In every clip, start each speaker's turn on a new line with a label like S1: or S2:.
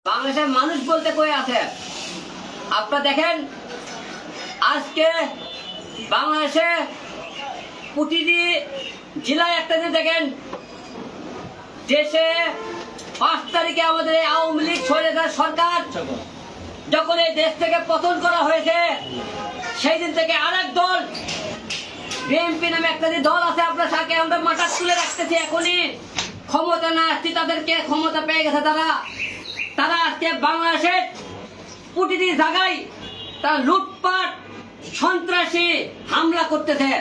S1: বাংলাদেশের মানুষ বলতে কই আছে? আপনারা দেখেন আজকে বাংলাদেশে প্রতিটি জেলায় একটা দিন দেখেন দেশে 5 তারিখে আমাদের আওয়ামী লীগ সরকার যখন এই দেশ থেকে পতন করা হয়েছে সেই দিন থেকে আরেক দল বিএনপি নামে একটা যে দল আছে আপনার সাথে আমরা মাথা তুলে রাখতেছি। এখনই ক্ষমতা না আসছে তাদেরকে ক্ষমতা পেয়ে গেছে তারা আজকে বাংলাদেশের প্রতিটি জায়গায় তারা লুটপাট সন্ত্রাসী হামলা করতেছে।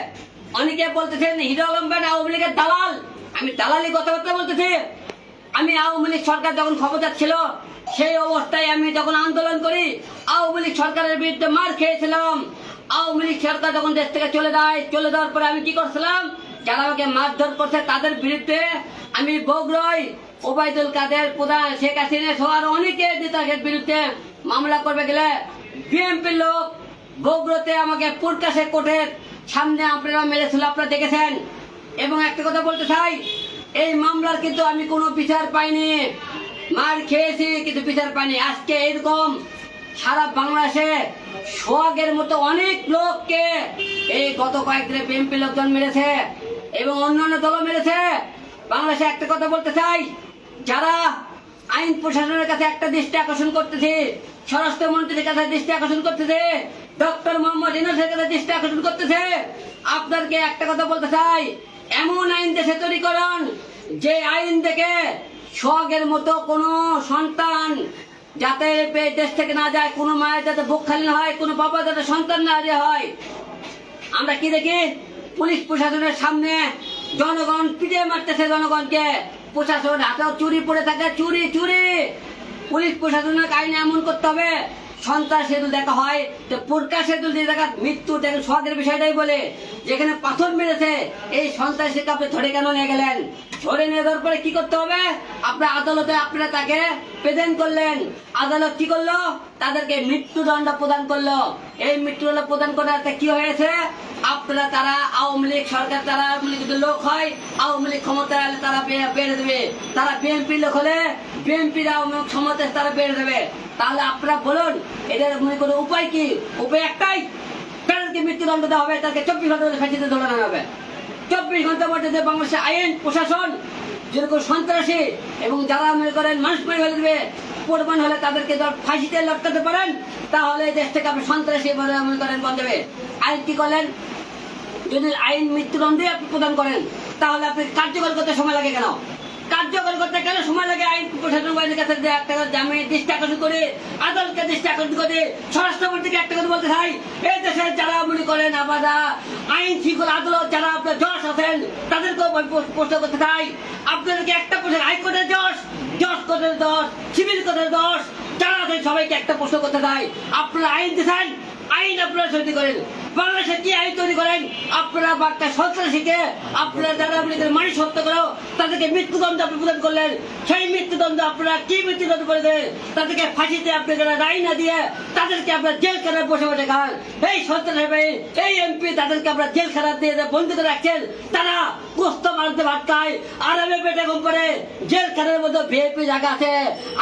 S1: অনেকে বলতেছেন হিরো আলম খান আওয়ামী লীগের দালাল। আমি দালালি কথাবার্তা বলতেছি। আমি আওয়ামী লীগ সরকার যখন ক্ষমতা ছিল সেই অবস্থায় আমি যখন আন্দোলন করি আওয়ামী লীগ সরকারের বিরুদ্ধে মার খেয়েছিলাম। আওয়ামী লীগ সরকার যখন দেশ থেকে চলে যাওয়ার পরে আমি কি করছিলাম, যারা আমাকে মারধর করছে তাদের বিরুদ্ধে আমি বগুড়ায় ওবায়দুল কাদের প্রধান শেখ হাসিনা সহ আর অনেকে নেতাদের বিরুদ্ধে মামলা করবে গেলে বিএনপির লোক বগুড়াতে আমাকে পুরকাশে কোর্টের সামনে আপনারা মেরেছিল, আপনারা দেখেছেন। এবং একটা কথা বলতে চাই, এই মামলার কিন্তু আমি কোনো বিচার পাইনি, মার খেয়েছি কিন্তু বিচার পাইনি। আজকে এরকম সারা বাংলাদেশে সোহাগের মতো অনেক লোককে এই গত কয়েকদিনে বিএনপি লোকজন মেরেছে এবং অন্যান্য দলও মেরেছে। বাংলাদেশে একটা কথা বলতে চাই, যারা আইন প্রশাসনের কাছে একটা দৃষ্টি আকর্ষণ করতেছে, স্বরাষ্ট্রমন্ত্রীর কাছে দৃষ্টি আকর্ষণ করতেছে, ডক্টর মোহাম্মদ ইউনূসের কাছে দৃষ্টি আকর্ষণ করতেছে, আপনাদেরকে একটা কথা বলতে চাই, এমন আইন দেশে তৈরি করুন যে আইন থেকে সোহাগের মতো কোনো সন্তান যাতে দেশ থেকে না যায়, কোনো মায়ের যাতে বুক খালি না হয়, কোনো বাবা যাতে সন্তান না হয়। আমরা কি দেখি, পুলিশ প্রশাসনের সামনে জনগণ পিটিয়ে মারতেছে জনগণকে, প্রশাসন হাতেও চুরি পড়ে থাকে, চুরি। পুলিশ প্রশাসনের আইনে এমন করতে হবে সন্ত্রাস সেতু দেখা হয় তো পুরকা সেতু দিয়ে দেখা মৃত্যু দেখেন সোহাগের বিষয়টাই বলে, যেখানে পাথর মেরেছে এই সন্ত্রাসীকে আপনি ধরে কেন নিয়ে গেলেন? ধরে নিয়ে যাওয়ার পরে কি করতে হবে? আপনার আদালতে আপনারা তাকে প্রেজেন্ট করলেন, আদালত কি করলো? তাদেরকে মৃত্যুদণ্ড প্রদান করলো। এই মৃত্যুদণ্ড প্রদান করাতে কি হয়েছে? আপনারা তারা আওয়ামী লীগ সরকার, তারা আওয়ামী লীগের লোক হয়, আওয়ামী লীগ ক্ষমতা হলে তারা বেড়ে দেবে, তারা বিএনপির লোক হলে বিএনপির আওয়ামী লীগ ক্ষমতা তারা বেড়ে দেবে। তাহলে আপনারা বলুন এদের কোনো উপায় কি? উপায় একটাই, তাদেরকে মৃত্যুদণ্ড দেওয়া হবে, তাদেরকে 24 ঘন্টার মধ্যে ফাঁসিতে ঝোলানো হবে। 24 ঘন্টার মধ্যে বাংলাদেশের আইন প্রশাসন যেরকম সন্ত্রাসী এবং যারা মনে করেন মানুষ মেরে ফেলে দেবে প্রমাণ হলে তাদেরকে ফাঁসিতে লটকাতে পারেন, তাহলে দেশ থেকে আপনি সন্ত্রাসী মনে করেন বন্ধ হবে। আইন কি করলেন? যদি আইন মৃত্যুদণ্ডে আপনি প্রদান করেন তাহলে আপনি কার্যকর করতে সময় লাগে কেন? কার্যকর করতে কেন সময় লাগে? আইন প্রশাসন বাহিনীর কাছে একটা জামিন দৃষ্টি আকর্ষণ করে, আদালতকে দৃষ্টি আকর্ষণ করে, স্বরাষ্ট্রমন্ত্রীকে একটা কথা বলতে চাই, এই দেশের যারা মনে করেন আবাদা আইন শৃঙ্খলা আদালত যারা আপনার জজ আছেন তাদেরকেও প্রশ্ন করতে চাই, আপনাদেরকে একটা প্রশ্ন, হাইকোর্টের জজ কোর্টের দোষ, সিভিল কোর্টের দোষ যারা আছেন সবাইকে একটা প্রশ্ন করতে চাই, আপনারা আইন দিচ্ছেন, আইন আপনারা তৈরি করেন, বাংলাদেশে কি আইন তৈরি করেন? আপনারা বাক্যা সন্ত্রাসীকে আপনারা যারা মানুষ হত্যা করেও তাদেরকে মৃত্যুদণ্ড আপনি প্রদান করলেন, সেই মৃত্যুদণ্ড আপনারা কি মৃত্যুদণ্ড করে দেন? তাদেরকে ফাঁসিতে আপনি যারা রায় না দিয়ে তাদেরকে আপনার জেলখানায় বসে খান। এই সন্ত্রাসী এই এমপি তাদেরকে আপনার জেলখানা দিয়ে বন্ধ করে রাখছেন, তারা গোস্ত মারতে ভাত খায়, আরামে পেটে ঘুম পড়ে। জেলখানার মধ্যে ভিআইপি জায়গা আছে,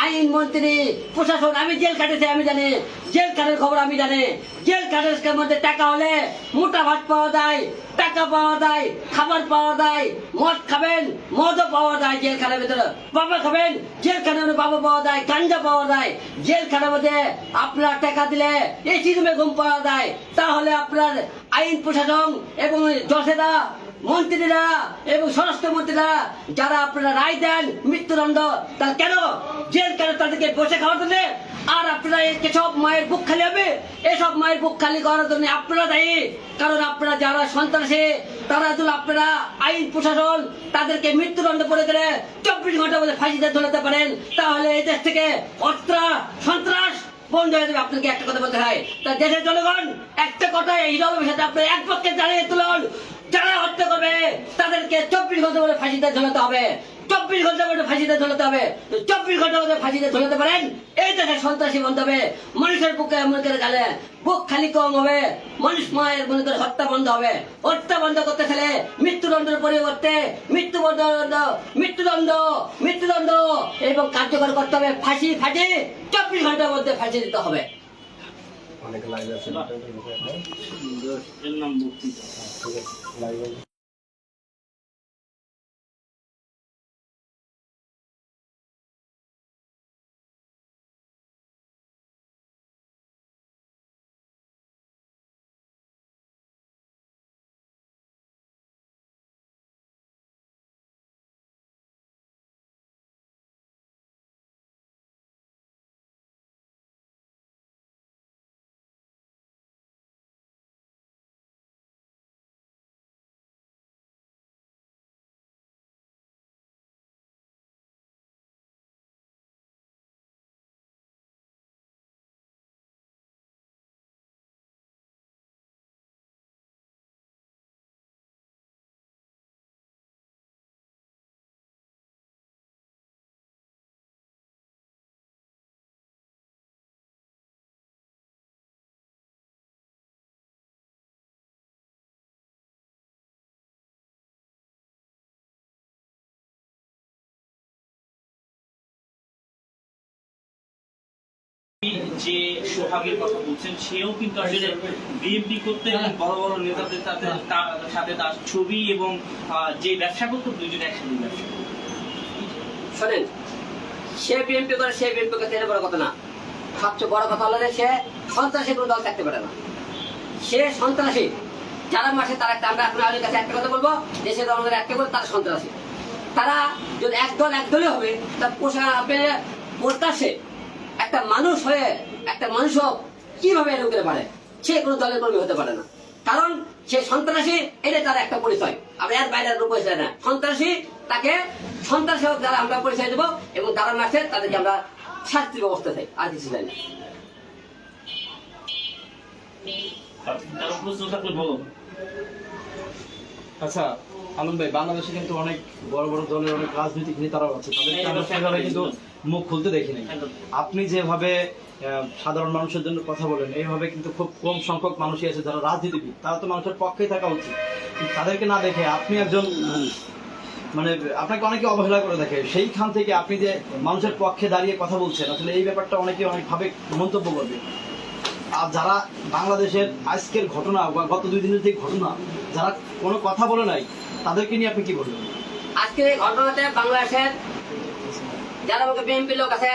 S1: আইন মন্ত্রী প্রশাসন, আমি জেল খাটেছি, আমি জানি জেল খাটের খবর আমি জানি। জেল খাটের মধ্যে টাকা হলে মোটা ভাত পাওয়া যায়, টাকা পাওয়া যায়, খাবার পাওয়া যায়, মদ খাবেন মদও পাওয়া যায় জেলখানার ভিতরে, বাবা খাবেন জেলখানার মধ্যে বাবা পাওয়া যায়, গাঞ্জা পাওয়া যায় জেলখানার মধ্যে। আপনার টাকা দিলে এসি রুমে ঘুম পাওয়া যায়। তাহলে আপনার আইন প্রশাসন এবং জজেরা, মন্ত্রীরা এবং স্বরাষ্ট্রমন্ত্রীরা যারা আপনারা রায় দেন মৃত্যুদণ্ড, তাহলে কেন জেলখানে তাদেরকে বসে খাওয়ার জন্য? আর আপনারা এসব মায়ের বুক খালি হবে, এসব মায়ের বুক খালি করার জন্য আপনারা দায়ী। কারণ আপনারা যারা সন্ত্রাসী তারা যদি আপনারা আইন প্রশাসন তাদেরকে মৃত্যুদণ্ড করে দিলে 24 ঘন্টার মধ্যে ফাঁসিতে ঝোলাতে পারেন, তাহলে এই দেশ থেকে সন্ত্রাস বন্ধ হয়ে যাবে। আপনাকে একটা কথা বলতে হয়, তা দেশের জনগণ একটা কথা এই রকমের সাথে আপনার এক পক্ষে দাঁড়িয়ে তুলুন, যারা হত্যা করবে তাদেরকে 24 ঘন্টা করে ফাঁসিতে ঝোলাতে হবে। 24 ঘন্টার মধ্যে ফাঁসিতে ঝোলাতে হবে। 24 ঘন্টার মধ্যে ফাঁসিতে ঝোলাতে পারেন, এই দেশে সন্ত্রাসী বন্ধ হবে। মানুষের বুকে মনে করে গেলে বুক খালি কম হবে, মানুষ মায়ের মনে করে হত্যা বন্ধ হবে। হত্যা বন্ধ করতে গেলে মৃত্যুদণ্ডের পরিবর্তে মৃত্যুদণ্ড এবং কার্যকর করতে হবে। ফাঁসি 24 ঘন্টার মধ্যে ফাঁসি দিতে হবে।
S2: অনেক লাইভ আছে
S3: এর নাম বক্তৃতা।
S2: ঠিক আছে লাইভ
S3: যে সোহাগের কথা বলছেন, সেও কিন্তু আসলে বিএনপি করতে এবং বড় বড় নেতাদের সাথে তার ছবি এবং যে ব্যবসা করতো দুইজনে একসাথে ব্যবসা করতো।
S1: শোনেন, সে বিএনপি করে, সে বিএনপি করতে, এটা বড় কথা না। সবচেয়ে বড় কথা হলো যে সে সন্ত্রাসী কোনো দল থাকতে পারে না। সে সন্ত্রাসী যারা মাসে তার একটা, আমরা এখন আমাদের কাছে একটা কথা বলবো, দেশের জনগণের একটা বলবো, তারা সন্ত্রাসী। তারা যদি একদলই হবে, তার পোষা আপনি প্রত্যাশে একটা মানুষ হয়ে একটা মানুষও কিভাবে এরকম করে পারে? সে কোনো দলের কর্মী হতে পারে না, কারণ সে সন্ত্রাসী। এটা তার একটা পরিচয়, আমরা এর বাইরে কোনো পরিচয় না। সন্ত্রাসী, তাকে সন্ত্রাসী হোক যারা আমরা পরিচয় দেবো, এবং যারা মারছে তাদেরকে আমরা শাস্তির ব্যবস্থা চাই, আর কিছু চাই না।
S3: তার প্রশ্ন থাকলে বলো।
S4: আচ্ছা আলম ভাই, বাংলাদেশে কিন্তু অনেক বড় বড় দলের অনেক রাজনৈতিক নেতারাও আছে, তাদেরকে আমরা সেভাবে কিন্তু মুখ খুলতে দেখি নাই। আপনি যেভাবে সাধারণ মানুষের জন্য কথা বলেন, এইভাবে কিন্তু খুব কম সংখ্যক মানুষই আছে যারা রাজনীতিবিদ, তারা তো মানুষের পক্ষেই থাকা উচিত। তাদেরকে না দেখে আপনি একজন মানে আপনাকে অনেকে অবহেলা করে দেখে, সেইখান থেকে আপনি যে মানুষের পক্ষে দাঁড়িয়ে কথা বলছেন, আসলে এই ব্যাপারটা অনেকে অনেকভাবে মন্তব্য করবে। আর যারা বাংলাদেশের আজকের ঘটনা বা গত 2 দিনের যে ঘটনা, যারা কোনো কথা বলে নাই, তাদেরকে নিয়ে আপনি কি বলবেন?
S1: আজকের এই ঘটনাতে বাংলাদেশের যারা আমাকে বিএনপি লোক আছে,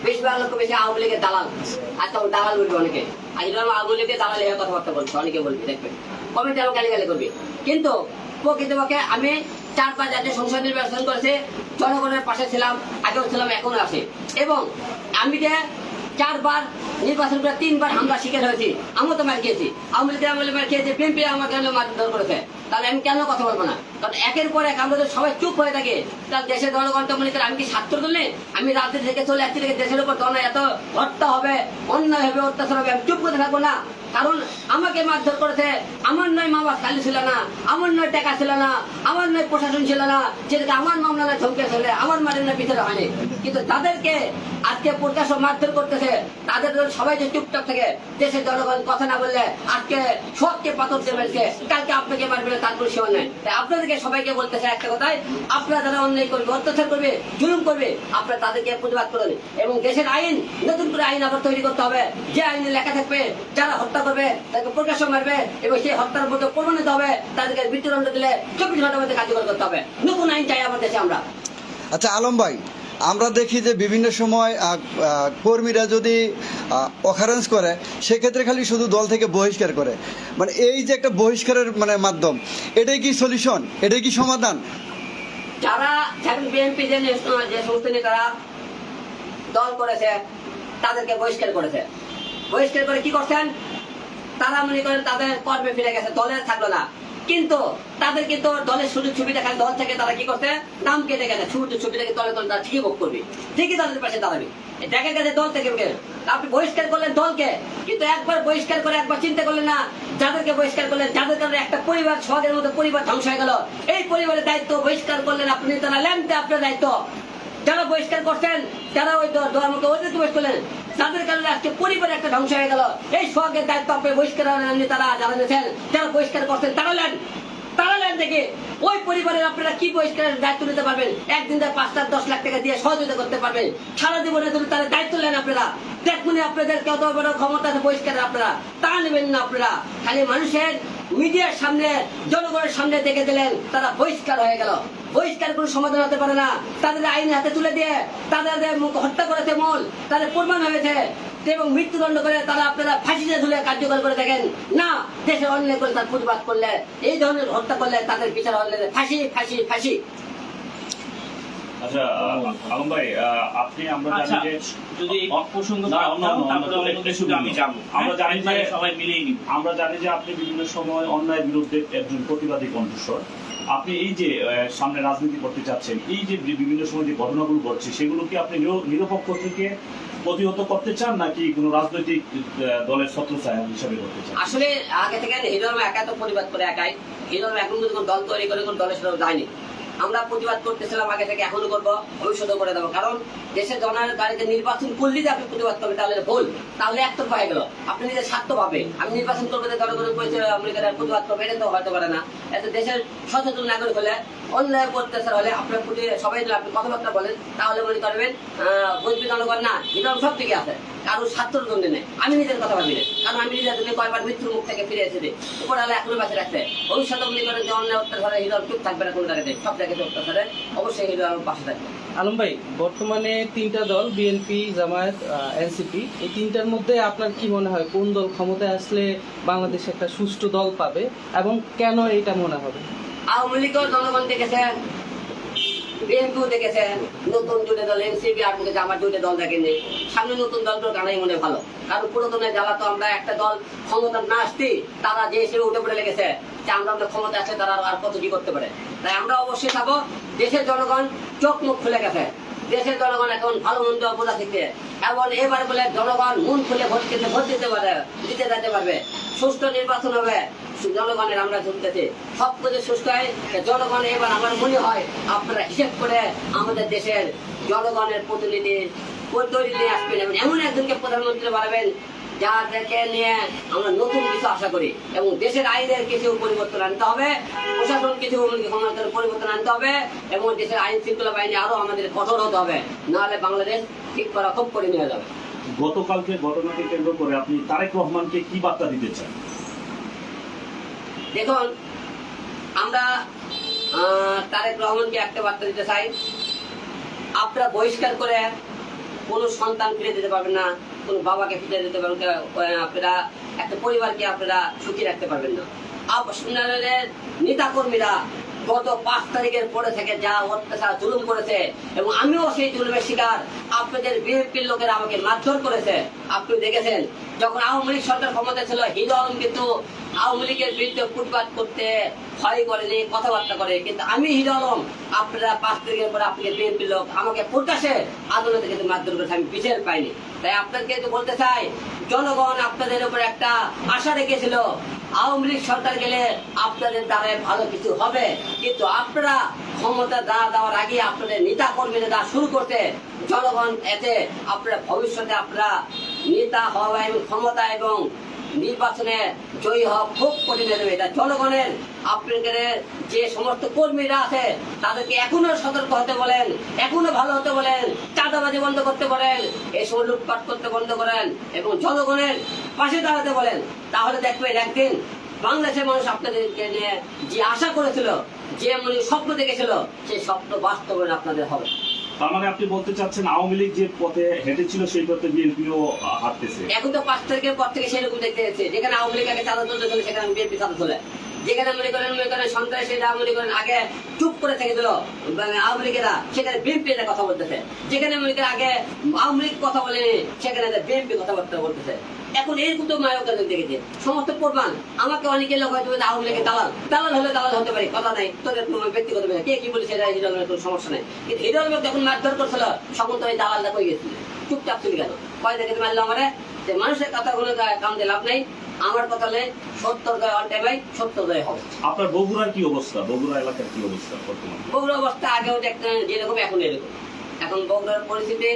S1: বেশিরভাগ লোক বেশি আওয়ামী লীগের দালাল। আচ্ছা, দালাল বলবে অনেকে, আসলে আওয়ামী লীগের দালাল এর কথাবার্তা বলছে, অনেকে বলবে, দেখবেন কমেন্টে আমাকে গালি করবে। কিন্তু প্রকৃতপক্ষে আমি 4-5 জাতীয় সংসদ নির্বাচন করেছি, জনগণের পাশে ছিলাম, আগেও ছিলাম, এখনো আছি। এবং আমি যে 4 বার নির্বাচন করে 3 বার হামলা শিকার হয়েছি, আমিও তো মার খেয়েছি, আওয়ামী লীগের আমলে মার খেয়েছি, বিএনপি আমাকে মারধর করেছে। তাহলে আমি কেন কথা বলবো না? কারণ একের পর এক আমরা যদি সবাই চুপ হয়ে থাকি, তাহলে দেশের জনগণটা মনে করে আমি কি ছাত্র করলে আমি রাজ্য থেকে চলে যাচ্ছি, দেশের উপর দল এত হত্যা হবে, অন্যায় হবে, অত্যাচার হবে, আমি চুপ করে থাকবো না। কারণ আমাকে মারধর করেছে, আমার নয় মা বাবা খালি ছিল না, আমার নয় টাকা ছিল না, আমার নয় প্রশাসন ছিল না, যেটাকে আমার মামলা ধমকে ছিল, আমার মারের না ভিতরে হয়নি। কিন্তু তাদেরকে আজকে প্রকাশ্য মারধর করতেছে, তাদের সবাই যে চুপচাপ থাকে, দেশের জনগণ কথা না বললে আজকে সবকে পাথর দিয়ে মেরেছে, কালকে আপনাকে মারবে না, তার কোনো সীমা নেই। তাই আপনাদেরকে সবাইকে বলতেছে একটা কথাই, আপনারা যারা অন্যায় করবে, অত্যাচার করবে, জুলুম করবে, আপনারা তাদেরকে প্রতিবাদ করবেন। এবং দেশের আইন, নতুন করে আইন আবার তৈরি করতে হবে, যে আইনে লেখা থাকবে যারা হত্যা করবে তাদেরকে প্রকাশ্য মারবে এবং সেই হত্যার মধ্যে প্রমাণিত হবে, তাদেরকে মৃত্যুদণ্ড দিলে 24 ঘন্টার মধ্যে কার্যকর করতে হবে। নতুন আইন চাই আমাদের দেশে আমরা।
S5: আচ্ছা আলম ভাই, আমরা দেখি যে বিভিন্ন সময় কর্মীরা যদি অকারেন্স করে, সেক্ষেত্রে খালি শুধু দল থেকে বহিষ্কার করে। মানে এই যে একটা বহিষ্কারের মানে মাধ্যম, এটাই কি সলিউশন? এটাই কি সমাধান?
S1: যারা বিএনপি যে সমস্ত নেতারা দল করেছে, তাদেরকে বহিষ্কার করেছে। বহিষ্কার করে কি করছেন? তারা মনে করেন তাদের কর্মে ফিরে গেছে, দলের থাকলো না। কিন্তু তাদের কিন্তু দলের সুযোগ সুবিধা খালি দল থেকে তারা কি করছে, নাম কেটে গেছে, সুযোগ সুবিধাকে দলে দলে তারা ঠিকই ভোগ করবে, ঠিকই তাদের পাশে দাঁড়াবে। দেখা গেছে দল থেকে আপনি বহিষ্কার করলেন দলকে, কিন্তু একবার বহিষ্কার করে একবার চিন্তা করলেন না যাদেরকে বহিষ্কার করলেন, যাদের কারণে একটা পরিবার, সোহাগের মতো পরিবার ধ্বংস হয়ে গেল, এই পরিবারের দায়িত্ব বহিষ্কার করলেন আপনি, তারা ল্যাম্পে আপনার দায়িত্ব। যারা বহিষ্কার করছেন, যারা ওই দলের মতো ওদেরকে বহিষ্কার করলেন, যাদের কারণে আজকে পরিবার একটা ধ্বংস হয়ে গেল, এই সোহাগের দায়িত্ব আপনি বহিষ্কার তারা যারা নিয়েছেন, যারা বহিষ্কার করছেন তারা নেন দেখে ওই পরিবারের আপনারা কি বহিষ্কারের দায়িত্ব নিতে পারবেন? একদিন 5-10 লাখ টাকা দিয়ে সহযোগিতা করতে পারবেন, সারা জীবনে যদি তাদের দায়িত্ব নেন আপনারা, দেখুন আপনাদের কত বড় ক্ষমতা আছে বহিষ্কারের, আপনারা তা নেবেন না। আপনারা খালি মানুষের মিডিয়ার সামনে, জনগণের সামনে দেখে দিলেন, তারা বহিষ্কার হয়ে গেল। বহিষ্কার কোনো সমাধান হতে পারে না। তাদের আইন হাতে তুলে দিয়ে তাদের হত্যা করেছে মূল, তাদের প্রমাণ হয়েছে এবং মৃত্যুদণ্ড করে তারা আপনারা ফাঁসিতে ঝুলে কার্যকর করে দেখেন না। দেশের অন্যায় করে তার প্রতিবাদ করলে, এই ধরনের হত্যা করলে তাদের বিচার হলে ফাঁসি ফাঁসি ফাঁসি।
S6: আচ্ছা আলম ভাই, আপনি আমরা জানি
S3: আচ্ছা,
S6: যে
S3: যদি এই প্রসঙ্গ
S6: না, অন্য
S3: তারপরে অন্য
S6: একটু
S3: আমি যাবো।
S6: আমরা জানি যে
S3: সবাই মিলেই নিব।
S6: আমরা জানি যে আপনি বিভিন্ন সময় অন্যায়ের বিরুদ্ধে একজন প্রতিবাদী কণ্ঠস্বর। আপনি এই যে সামনে রাজনীতি করতে চাচ্ছেন, এই যে বিভিন্ন সময় যে ঘটনাগুলো ঘটছে, সেগুলো কি আপনি নিরপেক্ষ থেকে প্রতিহত করতে চান, নাকি কোনো রাজনৈতিক দলের ছত্রছায়া হিসাবে করতে চান?
S1: আসলে আগে থেকে হিরো একা তো প্রতিবাদ করে একাই, হিরো এখন যদি কোনো দল তৈরি করে কোনো দলের সাথে যায়নি। আমরা প্রতিবাদ করতেছিলাম আগে থেকে, এখনো করবো, ভবিষ্যতেও করে দেবো। কারণ দেশের জনের গাড়িতে নির্বাচন করলে যে আপনি প্রতিবাদ করবেন তাহলে ভুল, তাহলে একতরফা হয়ে গেল। আপনি নিজের স্বার্থ ভাবে আমি নির্বাচন করবো, জনগণের প্রতিবাদ করবো, এটা তো হতে পারে না। এত দেশের সচেতন নাগরিক হলে, অন্যায় প্রত্যাচার হলে আপনার প্রতি সবাই যদি আপনি কথাবার্তা বলেন, তাহলে মনে করবেন বুঝবি জনগণ না, এটা সব দিকে আছে, কারোর স্বার্থের জন্য নেই। আমি নিজের কথা ভাবি না, কারণ আমি নিজের জন্য কয়েকবার মৃত্যুর মুখ থেকে ফিরে এসেছি, উপর আলো এখনো বাঁচে রাখছে। ভবিষ্যতে মনে করেন যে অন্যায় অত্যাচারে হিরো চুপ থাকবে না, কোন জায়গাতে সব জায়গাতে অত্যাচারে অবশ্যই হিরো আমার পাশে থাকবে।
S7: আলম ভাই, বর্তমানে 3টা দল, বিএনপি, জামায়াত, এনসিপি, এই 3টার মধ্যে আপনার কি মনে হয় কোন দল ক্ষমতায় আসলে বাংলাদেশ একটা সুষ্ঠু দল পাবে, এবং কেন এটা মনে হবে?
S1: আওয়ামী লীগও জনগণ দেখেছে, বিএনপিও দেখেছে, নতুন দুটো দল এনসিপি আর আমার দুটো দল দেখেনি। সামনে নতুন দলটার গানাই মনে ভালো, কারণ পুরাতনের জ্বালা তো আমরা একটা দল ক্ষমতা না আসতে তারা যে হিসেবে উঠে পড়ে লেগেছে যে আমরা ক্ষমতা আসলে তারা আর কত কি করতে পারে। তাই আমরা অবশ্যই পাবো, দেশের জনগণ চোখ মুখ খুলে গেছে, দেশের জনগণ এখন ভালো মন্দ বোঝা শিখছে, এবং এবার বলে জনগণ মন খুলে ভোট দিতে পারে, দিতে যেতে পারবে, সুষ্ঠু নির্বাচন হবে। জনগণের আমরা শুনতেছি সব কিছু সুস্থ হয় জনগণ। এবার আমার মনে হয় আপনারা হিসেব করে আমাদের দেশের জনগণের প্রতিনিধি তৈরি নিয়ে আসবেন, এবং এমন একজনকে প্রধানমন্ত্রী বানাবেন যাদেরকে নিয়ে আমরা নতুন কিছু আশা করি, এবং দেশের আইনের কিছু পরিবর্তন আনতে হবে, প্রশাসন কিছু ক্ষমতার পরিবর্তন আনতে হবে, এবং দেশের আইন শৃঙ্খলা বাহিনী আরো আমাদের কঠোর হতে হবে, নাহলে বাংলাদেশ ঠিক করা খুব কঠিন হয়ে যাবে।
S6: গতকালকে ঘটনাকে কেন্দ্র করে আপনি তারেক রহমানকে কি বার্তা দিতে চান?
S1: দেখুন, আমরা তারেক রহমানকে একটা বার্তা দিতে চাই, আপনারা বহিষ্কার করে কোনো সন্তান ফিরে দিতে পারবেন না, কোনো বাবাকে ফিরে দিতে পারবেন, আপনারা একটা পরিবারকে আপনারা সুখী রাখতে পারবেন না। আপনাদের নেতা কর্মীরা গত 5 তারিখের পরে থেকে যা অত্যাচার জুলুম করেছে, এবং আমিও সেই জুলুমের শিকার, আপনাদের বিএনপির লোকেরা আমাকে মারধর করেছে। আপনি দেখেছেন যখন আওয়ামী লীগ সরকার ক্ষমতা ছিল, হিরো আলম কিন্তু আওয়ামী লীগের বিরুদ্ধে প্রতিবাদ করতে ভয় করেনি, কথাবার্তা করে, কিন্তু আমি হিরো আলম আপনারা 5 তারিখের পরে আপনাদের বিএনপির লোক আমাকে প্রকাশে আদালতে কিন্তু মারধর করেছে, আমি বিচার পাইনি। তাই আপনাদেরকে তো বলতে চাই, জনগণ আপনাদের উপর একটা আশা রেখেছিল, আওয়ামী লীগ সরকার গেলে আপনাদের দ্বারা ভালো কিছু হবে, কিন্তু আপনারা ক্ষমতা দেওয়ার আগে আপনাদের নেতা কর্মীরা যা শুরু করতে, জনগণ এতে আপনারা ভবিষ্যতে আপনারা নেতা হওয়া এবং ক্ষমতা এবং নির্বাচনে জয়ী হওয়া খুব কঠিন হয়ে যাবে। এটা জনগণের আপনাদের যে সমস্ত কর্মীরা আছে তাদেরকে এখনো সতর্ক হতে বলেন, এখনো ভালো হতে বলেন, চাঁদাবাজি বন্ধ করতে বলেন, এই সময় লুটপাট করতে বন্ধ করেন, এবং জনগণের পাশে দাঁড়াতে বলেন। তাহলে দেখবেন একদিন বাংলাদেশের মানুষ আপনাদেরকে নিয়ে যে আশা করেছিল, যে স্বপ্ন দেখেছিল, সেই স্বপ্ন বাস্তবায়ন আপনাদের হবে।
S6: তার মানে আপনি বলতে চাচ্ছেন আওয়ামী লীগ যে পথে হেঁটেছিল সেই পথে বিএনপিও হাঁটতেছে?
S1: এখন তো 5 তারিখের পর থেকে সেরকম দেখতে যাচ্ছে, যেখানে আওয়ামী লীগ আগে চাঁদা তুলতে চলে সেখানে বিএনপি চাঁদা তোলে। যেখানে মনে করেন সন্ত্রাসীরা মনে করেন আগে চুপ করে থেকে দিল আওয়ামী লীগেরা, সেখানে বিএনপি কথা বলতেছে। যেখানে মনে করেন আগে আওয়ামী লীগ কথা বলেনি, সেখানে বিএনপি কথাবার্তা বলতেছে। এখন এরকম তো মায়ক দেখেছে সমস্ত প্রমাণ। আমাকে অনেকে লোক হয়তো আওয়ামী লীগের দালাল হলে দালাল হতে পারে, কথা নাই, তোদের তোমার ব্যক্তিগত কে কি বলেছে এটা হিরো আলমের কোনো সমস্যা নেই। কিন্তু হিরো আলমের যখন মারধর করছিল তখন তো ওই দালালটা কই গেছিল, চুপচাপ ছিল কেন? কয় দেখে মারলো আমারে যে মানুষের কথাগুলো কাম দিয়ে লাভ নেই, আমার কথা হলে সত্তর দয় অল্টে ভাই, সত্তর দয় হবে।
S6: আপনার বগুড়ার কি অবস্থা, বগুড়া এলাকার কি অবস্থা বর্তমানে?
S1: বগুড়ার অবস্থা আগেও দেখতেন যেরকম এখন এরকম। এখন বগুড়ার পরিস্থিতি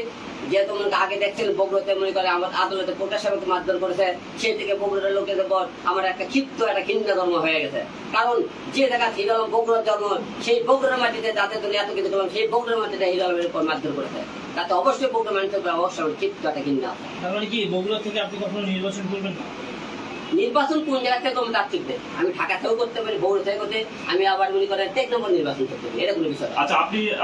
S1: যেহেতু মনে আগে দেখছেন বগুড়াতে মনে করে আমার আদালতে কোটা সাহেবকে মারধর করেছে, সেই থেকে বগুড়ার লোকের উপর আমার একটা ঘৃণা ধর্ম হয়ে গেছে। কারণ যে জায়গা হিরো আলম বগুড়ার জন্ম, সেই বগুড়ার মাটিতে যাতে তুমি এত কিছু করলাম, সেই বগুড়ার মাটিতে হিরো আলমের উপর মারধর করেছে, তাতে অবশ্যই বগুড়া মাটিতে অবশ্যই আমার ক্ষিপ্ত একটা ঘৃণা আছে।
S3: তার মানে কি বগুড়া থেকে আপনি কখনো নির্বাচন করবেন না?
S1: নির্বাচন কোন জায়গা থেকে আমি তার ঠিক নেই। আমি ঢাকাতেও করতে পারি, বগুড়া থেকে করতে, আমি আবার মনে করেন 1 নম্বর নির্বাচন করতে পারি, এটা কোনো বিষয় না।
S6: আচ্ছা,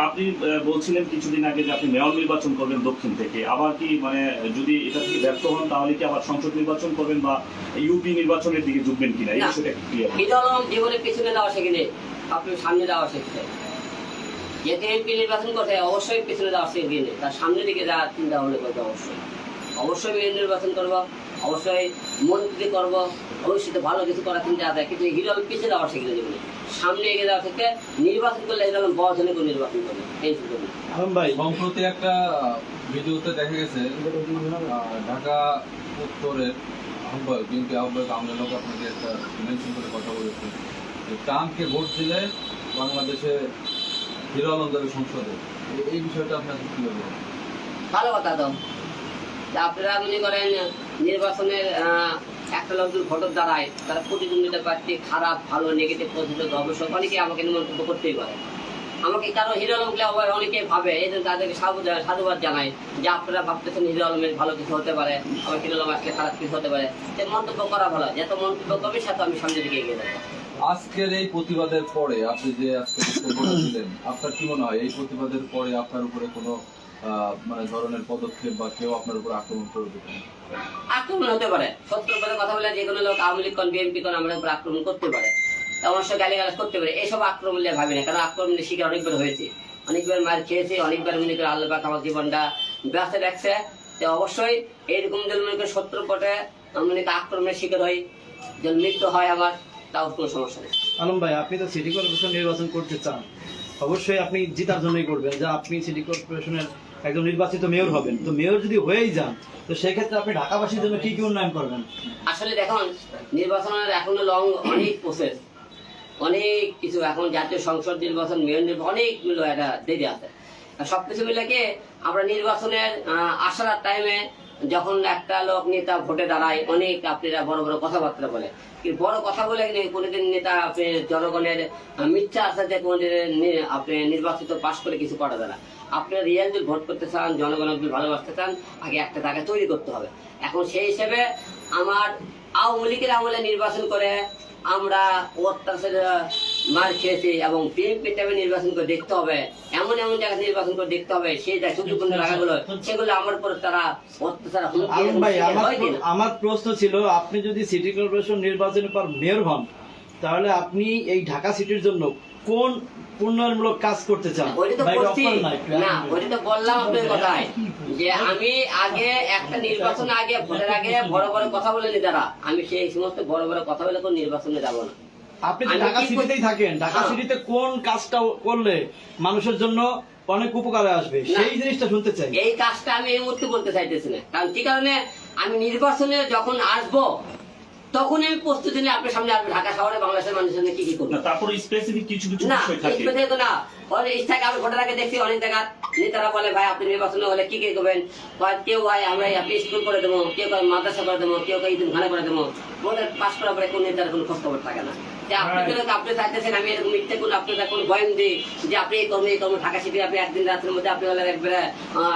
S6: আপনি বলছিলেন কিছুদিন আগে যে আপনি মেয়র নির্বাচন করবেন দক্ষিণ থেকে, আবার কি মানে যদি এটা থেকে ব্যর্থ হন তাহলে কি আবার সংসদ নির্বাচন করবেন বা ইউপি নির্বাচনের দিকে ঝুঁকবেন কিনা, এই বিষয়টা একটু ক্লিয়ার।
S1: হিরো আলম জীবনে পিছনে যাওয়া শেখেনি, আপনি সামনে যাওয়া শিখছে। যেহেতু এমপি নির্বাচন করতে অবশ্যই পিছনে যাওয়া শিখে নেই, তার সামনের দিকে যাওয়ার চিন্তা ভাবনা করতে অবশ্যই মেয়র নির্বাচন করবো, অবশ্যই মন্ত্রী করবো, ভবিষ্যতে ভালো কিছু করার চিন্তা আছে। কিন্তু হিরো আলম পিছিয়ে যাওয়ার শিখে জীবনে, সামনে এগিয়ে যাওয়া থেকে নির্বাচন করলে হিরো আলম বড় ধরনের করে নির্বাচন করবে, এই সুযোগ।
S4: আলম ভাই,
S8: সম্প্রতি একটা ভিডিওতে দেখা গেছে ঢাকা উত্তরের আহ্বায়ক, বিএনপি আহ্বায়ক আমলের লোক আপনাকে একটা মেনশন করে কথা বলেছে যে ট্রাম্পকে ভোট দিলে বাংলাদেশে হিরো আলম যাবে সংসদে। এই বিষয়টা আপনার কি বলবো?
S1: ভালো কথা তো, আপনারা মনে করেন নির্বাচনের একটা লোক ভোটার দাঁড়ায়, তারা প্রতিদ্বন্দ্বিতা প্রার্থী খারাপ ভালো নেগেটিভ পজিটিভ অবশ্যই অনেকে আমাকে মন্তব্য করতেই পারে। আমাকে কারো হিরো আলমকে আবার অনেকে ভাবে, এই জন্য তাদেরকে সাধুবাদ জানাই যে আপনারা ভাবতেছেন হিরো আলমের ভালো কিছু হতে পারে, আমার হিরো আলম আসলে খারাপ কিছু হতে পারে, যে মন্তব্য করা ভালো, যত মন্তব্য করবে সাথে আমি সামনের দিকে এগিয়ে যাবো।
S8: আজকের এই প্রতিবাদের পরে আপনি যে আজকে বক্তব্য দিলেন, আপনার কি মনে হয় এই প্রতিবাদের পরে আপনার উপরে কোনো মানে ধরনের পদক্ষেপ বা কেউ আপনার উপর আক্রমণ করবে?
S1: আক্রমণ হতে পারে, সত্য কথা বলে যে কোনো লোক আওয়ামী লীগ কোন বিএনপি কোন আমাদের উপর আক্রমণ করতে পারে, আমার সঙ্গে গালিগালাজ করতে পারে, এইসব আক্রমণ ভাবি না। কারণ আক্রমণের শিকার অনেকবার হয়েছে, অনেকবার মার খেয়েছে, অনেকবার মনে করে আল্লাহ পাক আমার জীবনটা ব্যস্ত রাখছে। তো অবশ্যই এইরকম যদি মনে করি শত্রু পটে মনে করি আক্রমণের শিকার হই, যদি মৃত্যু হয় আমার, তাও কোনো সমস্যা নেই।
S4: আলম ভাই, আপনি তো সিটি কর্পোরেশন নির্বাচন করতে চান, অবশ্যই আপনি জিতার জন্যই করবেন, যে আপনি সিটি কর্পোরেশনের একজন নির্বাচিত মেয়র হবেন। তো মেয়র যদি হয়েই যান, তো সেক্ষেত্রে আপনি ঢাকাবাসীর জন্য কি কি উন্নয়ন করবেন?
S1: আসলে দেখুন, নির্বাচনের এখনো অনেক প্রসেস, অনেক কিছু, এখন জাতীয় সংসদ নির্বাচন, মেয়র নির্বাচন, অনেকগুলো একটা দেরি আছে। সবকিছু মিলে কি আমরা নির্বাচনের আসার টাইমে যখন একটা লোক নেতা ভোটে দাঁড়ায়, অনেক আপনারা বড় বড় কথাবার্তা বলে, কিন্তু বড় কথা বলে কোনোদিন নেতা আপনি জনগণের মিথ্যা আশাতে কোনোদিন আপনি নির্বাচিত পাশ করে কিছু করা যায় না। আপনারা রিয়েল যদি ভোট করতে চান, জনগণ যদি ভালোবাসতে চান, আগে একটা জায়গা তৈরি করতে হবে। এখন সেই হিসেবে আমার আওয়ামী লীগের আমলে নির্বাচন করে আমরা অত্যাচার মার খেয়েছি, এবং বিএনপি টাইমে নির্বাচন করে দেখতে হবে, এমন এমন জায়গায় নির্বাচন করে দেখতে হবে, সেই ঝুঁকিপূর্ণ জায়গাগুলো সেগুলো আমার উপর তারা অত্যাচার।
S4: আলম ভাই, আমার প্রশ্ন ছিল, আপনি যদি সিটি কর্পোরেশন নির্বাচনের পর মেয়র হন, তাহলে আপনি এই ঢাকা সিটির জন্য কোন উন্নয়নমূলক কাজ করতে চান?
S1: না, ওইটা তো বললাম আপনার কথায়, যে আমি আগে একটা নির্বাচন আগে ভোটের আগে বড় বড় কথা বলেনি তারা, আমি সেই সমস্ত বড় বড় কথা বলে কোন নির্বাচনে যাব না।
S4: আপনি ঢাকা সিটিতেই থাকেন, ঢাকা সিটিতে কোন কাজটা করলে মানুষের জন্য অনেক উপকারে আসবে, সেই জিনিসটা শুনতে চাই।
S1: এই কাজটা আমি এই মুহূর্তে বলতে চাইতেছি না, কারণ কি কারণে আমি নির্বাচনে যখন আসবো তখন আমি প্রস্তুতি নিয়ে আপনার সামনে আসবো, ঢাকা শহরে বাংলাদেশের মানুষের জন্য কি কি করবো।
S6: তারপরে স্পেসিফিক কিছু কিছু
S1: না,
S6: বিষয় থাকে
S1: স্পেসিফিক না, আমি ভোটের আগে দেখছি অনেক জায়গা নেতারা বলে ভাই আপনি নির্বাচনে হলে কি কি করবেন, কেউ ভাই আমরা আপনি স্কুল করে দেবো, কেউ মাদ্রাসা করে দেবো, কেউ ঈদখানা করে দেবো, ভোটের পাস করার পরে কোন নেতার কোনো খোঁজ খবর থাকে না। আপনি চাইতেছেন আমি এরকম মিথ্যে কোন আপনার কোন ভয় দিই যে আপনি এই কর্ম ঢাকা সিটি আপনি একদিন রাতের মধ্যে আপনি হলে একবারে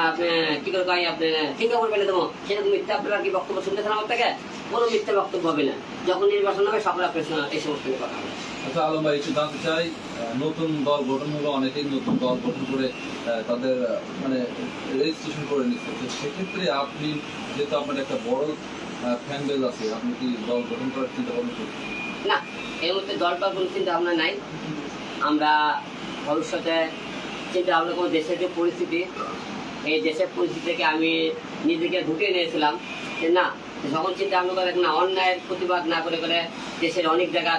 S1: আপনি কি করে কয় আপনি সিঙ্গাপুর বেলে দেবো, সেরকম মিথ্যা আপনারা কি বক্তব্য শুনতেছেন আমার থেকে? কোনো মিথ্যা বক্তব্য হবে না, যখন নির্বাচন হবে সকলে আপনার এই সমস্ত নিয়ে কথা হবে।
S8: আচ্ছা আলম ভাই, একটু জানতে চাই, নতুন দল গঠন হলো, অনেকেই নতুন দল গঠন করে তাদের মানে রেজিস্ট্রেশন করে নিচ্ছে, তো সেক্ষেত্রে আপনি যেহেতু আপনার একটা বড় ফ্যান বেজ আছে, আপনি কি দল গঠন করার চিন্তা ভাবনা করছেন?
S1: না, এই মুহূর্তে দল বা কোনো চিন্তা ভাবনা নাই। আমরা ভবিষ্যতে চিন্তা ভাবনা কোনো দেশের যে পরিস্থিতি, এই দেশের পরিস্থিতি থেকে আমি নিজেকে ঢুকিয়ে নিয়েছিলাম যে না, যখন চিন্তা ভাবনা করে না অন্যায়ের প্রতিবাদ না করে করে দেশের অনেক জায়গা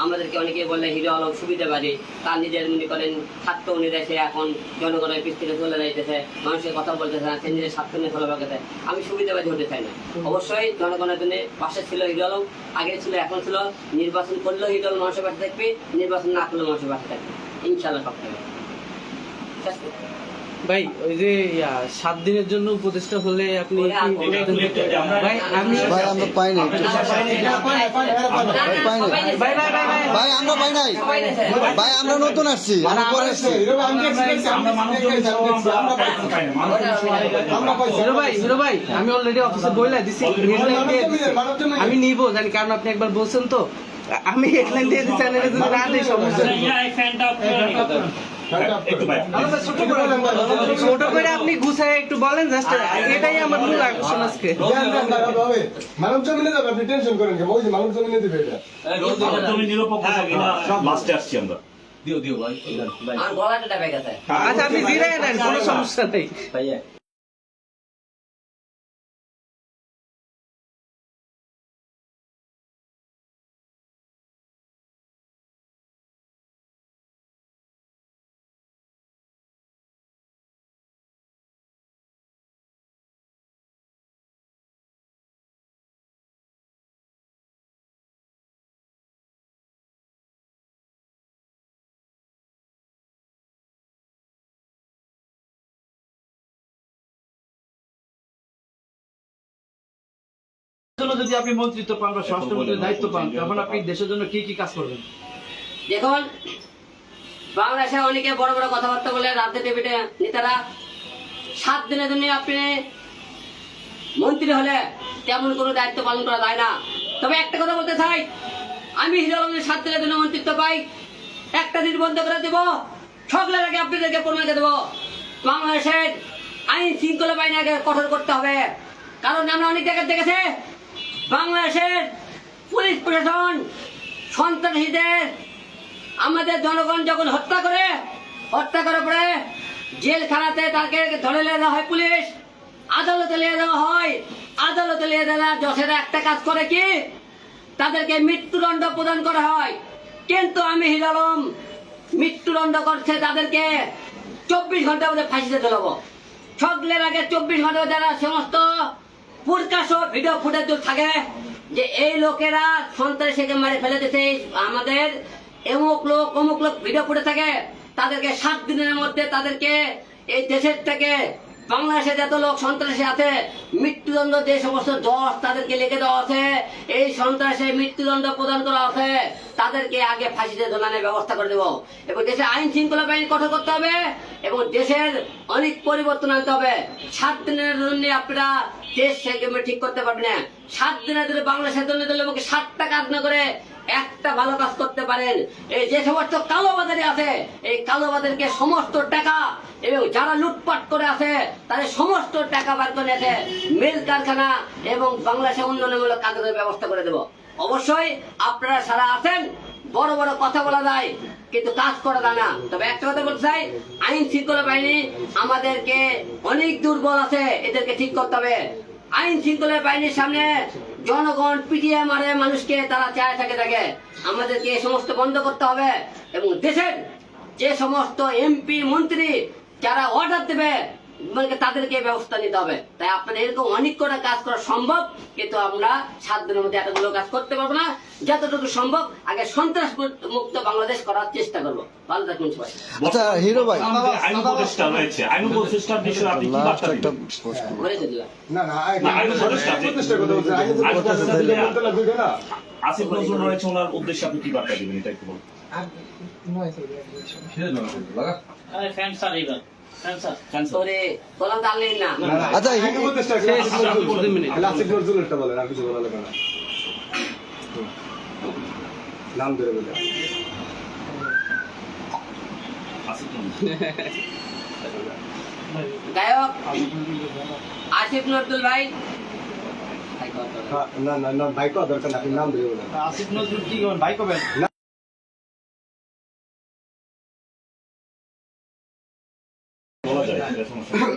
S1: আমাদেরকে অনেকে বললে হিরো আলম সুবিধাবাদী, তার নিজের মনে করেন স্বার্থ অনুযায়ী সে এখন জনগণের পিছ থেকে চলে যাইতেছে, মানুষের কথা বলতেছে না, সে নিজের স্বার্থ নিয়ে চলে গেছে। আমি সুবিধাবাদী হতে চাই না। অবশ্যই জনগণের জন্য পাশে ছিল হিরো আলম, আগে ছিল, এখন ছিল। নির্বাচন করলেও হিরো আলম মানুষের পাশে থাকবে, নির্বাচন না করলেও মানুষের পাশে থাকবে, ইনশাল্লাহ সব থাকবে। ঠিক আছে?
S7: ভাই ওই যে 7 দিনের জন্য উপদেষ্টা হলে আপনি ভাই আমি
S5: ভাই আমরা পাই নাই
S7: ভাই
S5: ভাই আমরা পাই নাই ভাই, আমরা নতুন আসছি, আমরা পরে আসছি।
S7: হিরো ভাই আমি অলরেডি অফিসে বইলা দিছি, হেডলাইন দিয়ে দিছি। আমি নিব জানি, কারণ আপনি একবার বলছেন তো, আমি হেডলাইন দিয়ে দিছি, চ্যানেলে যদি না দিই সমস্যা নেই।
S3: এই ফ্যানটা
S7: ছোট করে আপনি গুছায় একটু বলেন, জাস্ট এটাই আমার মূল আকর্ষণ আজকে।
S2: মানব জমিনে যাবে, আপনি টেনশন করেন কেন? ওই যে মানব জমিনে দেবে এটা।
S6: তুমি নিরপেক্ষ লাস্টে আসছি আমরা।
S8: দিও ভাই।
S1: আমার গলাটা ডাবে গেছে।
S7: আচ্ছা আপনি জিরায় নেন, কোনো সমস্যা নেই।
S4: ভাইয়া জন্য যদি আপনি মন্ত্রিত্ব পান বা স্বরাষ্ট্রমন্ত্রীর দায়িত্ব পান, তখন আপনি দেশের জন্য কি কি কাজ করবেন?
S1: দেখুন, বাংলাদেশে অনেকে বড় বড় কথাবার্তা বলে রাজনীতি নেতারা 7 দিনের জন্য আপনি মন্ত্রী হলে তেমন কোনো দায়িত্ব পালন করা যায় না। তবে একটা কথা বলতে চাই, আমি হিরো আলমের 7 দিনের জন্য মন্ত্রিত্ব পাই, একটা দিন বন্ধ করে দেব, সকলের আগে আপনাদেরকে প্রমাণ করে দেবো বাংলাদেশের আইন শৃঙ্খলা বাহিনী আগে কঠোর করতে হবে। কারণ আমরা অনেক জায়গায় দেখেছি বাংলাদেশের পুলিশ প্রশাসন সন্ত্রাসীদের আমাদের জনগণ যখন হত্যা করার পরে জেলখানাতে তাকে ধরে নিয়ে যাওয়া হয়, পুলিশ আদালতে নিয়ে যাওয়া হয়, আদালতে নিয়ে যাওয়া যশেরা একটা কাজ করে কি, তাদেরকে মৃত্যুদণ্ড প্রদান করা হয়। কিন্তু আমি হিরো আলম মৃত্যুদণ্ড করছে তাদেরকে 24 ঘন্টার মধ্যে ফাঁসিতে ঝোলাবো। সকলের আগে 24 ঘন্টা যারা সমস্ত প্রকাশ ভিডিও ফুটেজ থাকে যে এই লোকেরা সন্ত্রাসীকে মারে ফেলে দিতে, আমাদের অমুক লোক ভিডিও ফুটে থাকে, তাদেরকে 7 দিনের মধ্যে তাদেরকে এই দেশের থেকে বাংলাদেশে যত লোক সন্ত্রাসী আছে মৃত্যুদণ্ড যে সমস্ত জজ তাদেরকে লিখে দেওয়া আছে, এই সন্ত্রাসে মৃত্যুদণ্ড প্রদান করা আছে, তাদেরকে আগে ফাঁসিতে ঝোলানোর ব্যবস্থা করে দেবো। এবং দেশে আইন শৃঙ্খলা বাহিনী কঠোর করতে হবে এবং দেশের অনেক পরিবর্তন আনতে হবে। 7 দিনের জন্য আপনারা দেশ সেগুলো ঠিক করতে পারবেন না। 7 দিনের জন্য বাংলাদেশের জন্য 7টা কাজ না করে একটা ভালো কাজ করতে পারেন। এই যে সমস্ত কালোবাজারি আছে, এই কালোবাজারকে সমস্ত টাকা এবং যারা লুটপাট করে আছে তাদের সমস্ত টাকা বার করে আছে মিল কারখানা এবং বাংলাদেশে উন্নয়নমূলক কাজের ব্যবস্থা করে দেব। অবশ্যই আপনারা সারা আছেন, বড় বড় কথা বলা যায় কিন্তু কাজ করা যায় না। তবে একটা কথা বলতে চাই, আইন শৃঙ্খলা বাহিনী আমাদেরকে অনেক দুর্বল আছে, এদেরকে ঠিক করতে হবে। আইন শৃঙ্খলা বাহিনীর সামনে জনগণ পিটিয়ে মারে মানুষকে, তারা চায় থাকে, আমাদেরকে এই সমস্ত বন্ধ করতে হবে এবং দেশের যে সমস্ত এমপি মন্ত্রী যারা অর্ডার দেবে তাদেরকে ব্যবস্থা নিতে হবে। তাই আপনাদের এরকম অনেক কটা কাজ করা সম্ভব, কিন্তু আমরা 7 দিনের মধ্যে এতগুলো কাজ করতে পারবো না। যতটুকু সম্ভব আগে সন্ত্রাস মুক্ত বাংলাদেশ করার চেষ্টা করবো। ভালো থাকবেন সবাই।
S5: আচ্ছা হিরো ভাই,
S6: আইন উপদেষ্টা রয়েছে, আইন উপদেষ্টার বিষয়ে আপনি কি
S5: লাস্ট
S6: বার্তা
S5: একটা
S6: দিবেন?
S5: প্রশ্ন।
S1: ঘুরে দিলাম।
S2: না না
S6: আইন উপদেষ্টা
S2: কথা বলছে, আইন উপদেষ্টা দিলে বলতে লাগবে না।
S6: আসিফ নজরুল রয়েছে, ওনার উদ্দেশ্যে আপনি কি বার্তা দিবেন এটা একটু বলুন।
S8: ছেড়ে দাও লাগা।
S3: ফ্যান স্যার এইবার ফ্যান স্যার
S1: তোরে বললাম তো আনলেন না।
S5: আচ্ছা
S2: আইন উপদেষ্টা আসিফ নজরুলেরটা বলেন, আর কিছু বলা লাগবে না। নাম ধরে বলে
S6: আসিফ নজরুল।
S1: গায়ক আসিফ নজরুল ভাই ভাই কথা বলেন।
S2: হ্যাঁ, না না না ভাই কত দরকার না, আপনি নাম ধরে বলেন।
S4: আসিফ নজরুল কি করবেন ভাই কবেন
S6: বলা যায় এটা সমস্যা নেই।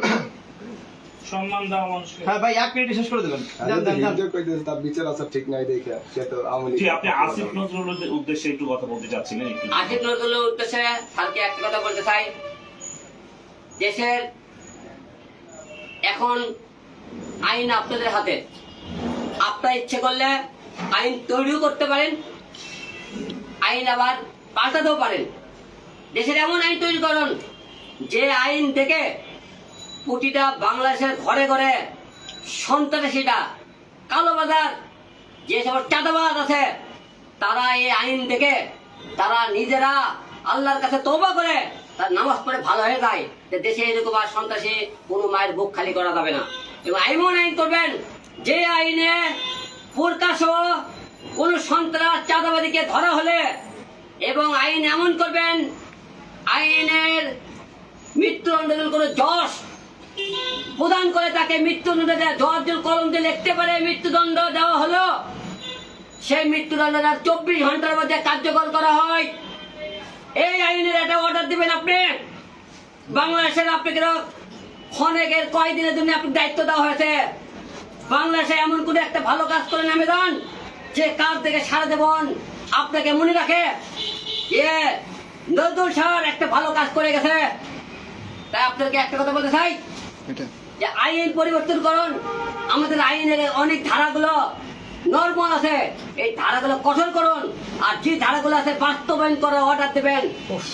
S3: সম্মান দেওয়া মানুষকে।
S4: হ্যাঁ ভাই 1 মিনিটে শেষ করে দেবেন
S2: আর
S4: যান,
S2: যদি
S4: যান, যান।
S2: হিন্দু কইতেছে তার বিচার আচার ঠিক নাই দেখে, সে তো আওয়ামী লীগ।
S6: জি, আপনি আসিফ নজরুলের উদ্দেশ্যে একটু কথা বলতে চাচ্ছিলেন একটু।
S1: আসিফ নজরুলের উদ্দেশ্যে স্যারকে একটা কথা বলতে চাই, দেশের এখন আইন আপনাদের হাতে। আপনারা ইচ্ছে করলে আইন তৈরিও করতে পারেন, আইন আবার পাল্টাতেও পারেন। দেশের এমন আইন তৈরি করুন যে আইন থেকে প্রতিটা বাংলাদেশের ঘরে ঘরে সন্ত্রাসীরা, কালোবাজার, যে সব চাঁদাবাজ আছে, তারা এই আইন দেখে তারা নিজেরা আল্লাহর কাছে তওবা করে তার নামাজ পড়ে ভালো হয়ে যায়, যে দেশে এরকম আর সন্ত্রাসী কোনো মায়ের বুক খালি করা যাবে না। এবং এমন আইন করবেন যে আইনে প্রকাশও কোন সন্ত্রাস চাঁদাবাদীকে ধরা হলে, এবং আইন এমন করবেন আইনের মৃত্যুদণ্ড কোনো জজ প্রদান করে তাকে মৃত্যুদণ্ড দেয়, জজ কলম দিয়ে লিখতে পারে মৃত্যুদণ্ড দেওয়া হলো, সেই মৃত্যুদণ্ডটা 24 ঘন্টার মধ্যে কার্যকর করা হয়। এই আইনের একটা অর্ডার দিবেন আপনি। বাংলাদেশের আপনাকে ক্ষণেকের কয়দিনের জন্য আপনার দায়িত্ব দেওয়া হয়েছে। বাংলাদেশে এমন কোন একটা ভালো কাজ করে নামে যান যে কাজ থেকে সারা জীবন আপনাকে মনে রাখে, এ নজরুল স্যার একটা ভালো কাজ করে গেছে। তাই আপনাকে একটা কথা বলতে চাই
S5: এটা
S1: যে আইন পরিবর্তন করুন। আমাদের আইনের অনেক ধারাগুলো নরমাল আছে, এই ধারাগুলো কঠোর করুন। আর যে ধারাগুলো আছে বাস্তবায়ন করার অর্ডার দেবেন,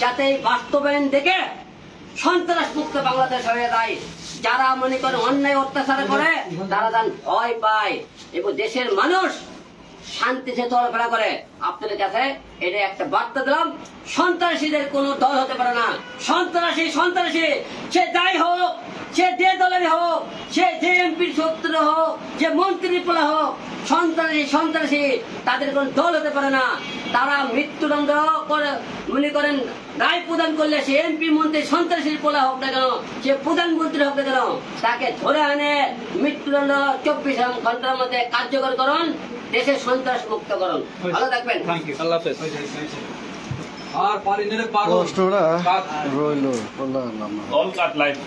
S1: যাতে এই বাস্তবায়ন দেখে সন্ত্রাস মুক্ত বাংলাদেশ হয়ে যায়। যারা মনে করেন অন্যায় অত্যাচার করে তারা যেন ভয় পায় এবং দেশের মানুষ শান্তিতে চলাফেরা করে। আপনাদের কাছে এটা একটা বার্তা দিলাম, সন্ত্রাসীদের কোনো দল হতে পারে না। সন্ত্রাসী সন্ত্রাসী, সে যাই হোক, সে যে দলের হোক, সে যে এমপির শত্রু হোক, যে মন্ত্রীর পোলা হোক, সন্ত্রাসী সন্ত্রাসী, তাদের কোনো দল হতে পারে না। তারা মৃত্যুদণ্ড করে মনে করেন রায় প্রদান করলে সে এমপি মন্ত্রী সন্ত্রাসীর পোলা হোক না কেন, সে প্রধানমন্ত্রী হোক না কেন, তাকে ধরে আনে মৃত্যুদণ্ড 24 ঘন্টার মধ্যে কার্যকর করুন, দেশের সন্ত্রাস মুক্ত করুন। ভালো থাকবেন।
S4: থ্যাংক ইউ
S7: আল্লাহ হাফেজ।
S8: আর পারি নেরে পাগল
S5: প্রশ্নটা
S8: কাক।
S5: রইল বললাম না।
S6: অল কাট লাইফ